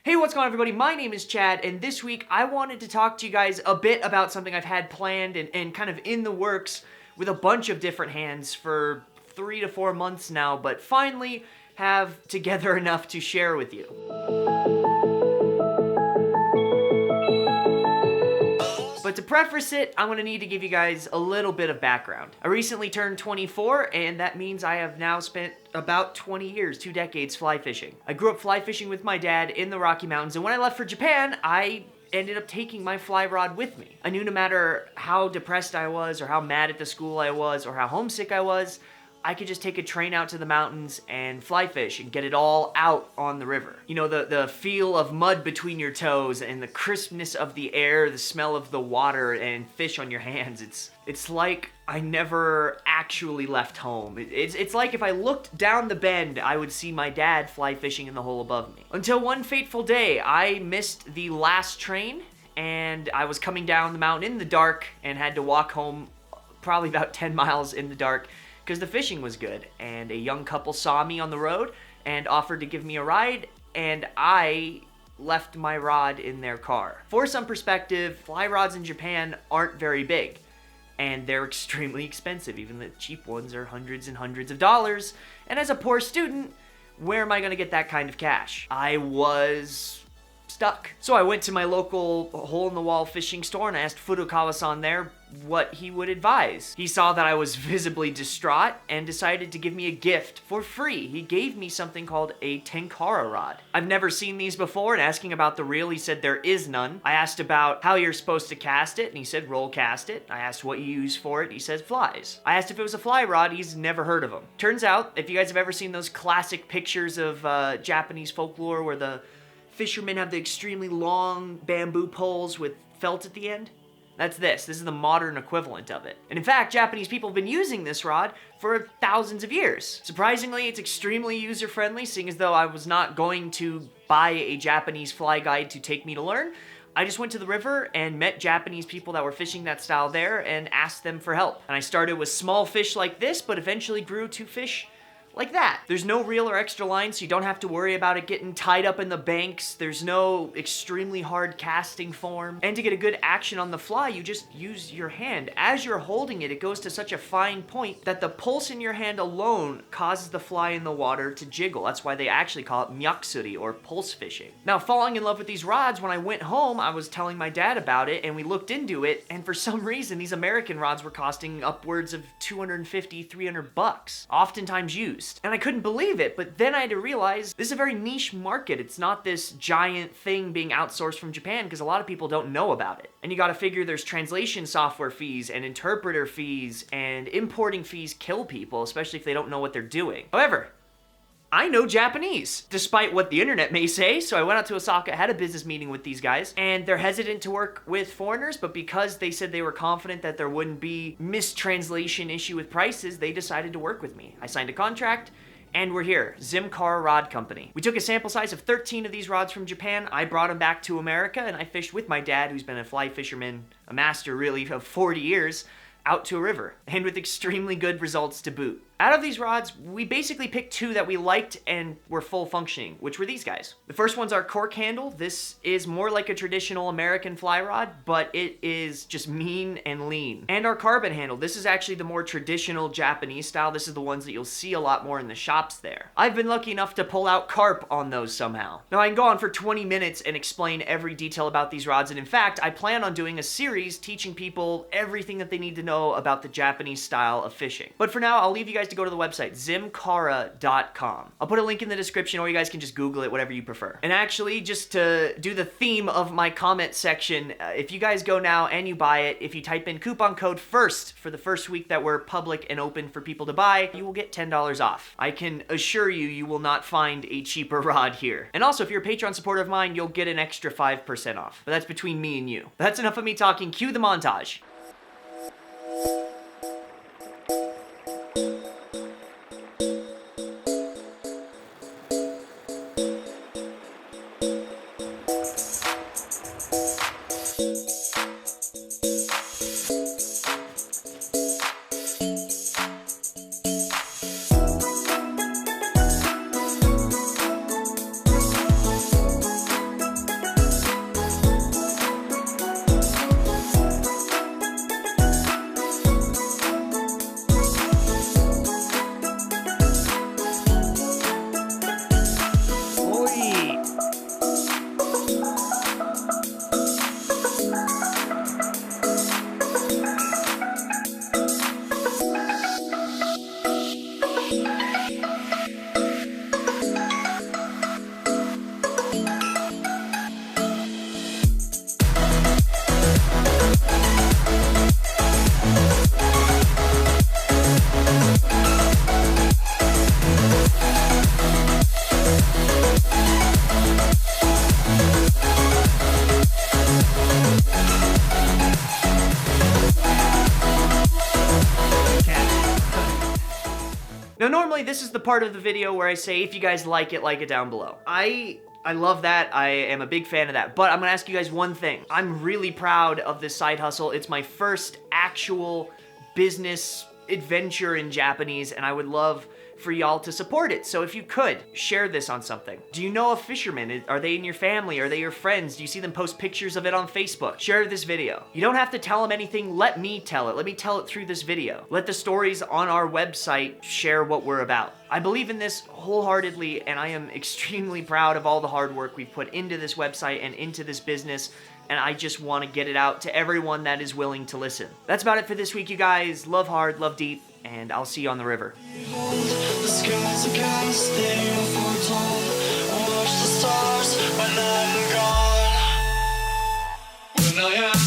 Hey, what's going on, everybody? My name is Chad, and this week I wanted to talk to you guys a bit about something I've had planned and kind of in the works with a bunch of different hands for 3 to 4 months now, but finally have together enough to share with you. But to preface it, I'm going to need to give you guys a little bit of background. I recently turned 24, and that means I have now spent about 20 years, 2 decades, fly fishing. I grew up fly fishing with my dad in the Rocky Mountains, and when I left for Japan, I ended up taking my fly rod with me. I knew no matter how depressed I was, or how mad at the school I was, or how homesick I was, I could just take a train out to the mountains and fly fish and get it all out on the river. You know, the feel of mud between your toes and the crispness of the air, the smell of the water and fish on your hands. It's like I never actually left home. It's like if I looked down the bend, I would see my dad fly fishing in the hole above me. Until one fateful day, I missed the last train and I was coming down the mountain in the dark and had to walk home probably about 10 miles in the dark because the fishing was good, and a young couple saw me on the road and offered to give me a ride, and I left my rod in their car. For some perspective, fly rods in Japan aren't very big, and they're extremely expensive. Even the cheap ones are hundreds and hundreds of dollars, and as a poor student, where am I gonna get that kind of cash? I was stuck. So I went to my local hole-in-the-wall fishing store and I asked Furukawa-san there what he would advise. He saw that I was visibly distraught and decided to give me a gift for free. He gave me something called a Tenkara rod. I've never seen these before, and asking about the reel, he said there is none. I asked about how you're supposed to cast it, and he said roll cast it. I asked what you use for it, he said flies. I asked if it was a fly rod, he's never heard of them. Turns out, if you guys have ever seen those classic pictures of Japanese folklore where the fishermen have the extremely long bamboo poles with felt at the end, that's this. This is the modern equivalent of it. And in fact, Japanese people have been using this rod for thousands of years. Surprisingly, it's extremely user-friendly, seeing as though I was not going to buy a Japanese fly guide to take me to learn. I just went to the river and met Japanese people that were fishing that style there and asked them for help. And I started with small fish like this, but eventually grew to fish like that. There's no reel or extra line, so you don't have to worry about it getting tied up in the banks. There's no extremely hard casting form. And to get a good action on the fly, you just use your hand. As you're holding it, it goes to such a fine point that the pulse in your hand alone causes the fly in the water to jiggle. That's why they actually call it myakusuri, or pulse fishing. Now, falling in love with these rods, when I went home, I was telling my dad about it, and we looked into it, and for some reason, these American rods were costing upwards of $250, $300, oftentimes used. And I couldn't believe it, but then I had to realize this is a very niche market. It's not this giant thing being outsourced from Japan because a lot of people don't know about it. And you gotta figure there's translation software fees and interpreter fees, and importing fees kill people, especially if they don't know what they're doing. However, I know Japanese, despite what the internet may say, so I went out to Osaka, had a business meeting with these guys, and they're hesitant to work with foreigners, but because they said they were confident that there wouldn't be mistranslation issue with prices, they decided to work with me. I signed a contract, and we're here, Zimkara Rod Company. We took a sample size of 13 of these rods from Japan, I brought them back to America, and I fished with my dad, who's been a fly fisherman, a master really, of 40 years, out to a river, and with extremely good results to boot. Out of these rods, we basically picked 2 that we liked and were full functioning, which were these guys. The first one's our cork handle. This is more like a traditional American fly rod, but it is just mean and lean. And our carbon handle. This is actually the more traditional Japanese style. This is the ones that you'll see a lot more in the shops there. I've been lucky enough to pull out carp on those somehow. Now I can go on for 20 minutes and explain every detail about these rods, and in fact, I plan on doing a series teaching people everything that they need to know about the Japanese style of fishing. But for now, I'll leave you guys to go to the website, zimkara.com. I'll put a link in the description, or you guys can just Google it, whatever you prefer. And actually, just to do the theme of my comment section, if you guys go now and you buy it, if you type in coupon code FIRST for the first week that we're public and open for people to buy, you will get $10 off. I can assure you, you will not find a cheaper rod here. And also, if you're a Patreon supporter of mine, you'll get an extra 5% off. But that's between me and you. That's enough of me talking. Cue the montage. Now, normally this is the part of the video where I say, if you guys like it down below. I love that. I am a big fan of that. But I'm gonna ask you guys one thing. I'm really proud of this side hustle. It's my first actual business adventure in Japanese, and I would love for y'all to support it. So if you could, share this on something. Do you know a fisherman? Are they in your family? Are they your friends? Do you see them post pictures of it on Facebook? Share this video. You don't have to tell them anything. Let me tell it. Let me tell it through this video. Let the stories on our website share what we're about. I believe in this wholeheartedly, and I am extremely proud of all the hard work we've put into this website and into this business, and I just want to get it out to everyone that is willing to listen. That's about it for this week, you guys. Love hard, love deep, and I'll see you on the river. The skies are cast, they are foretold. Watch the stars when I'm gone. When I am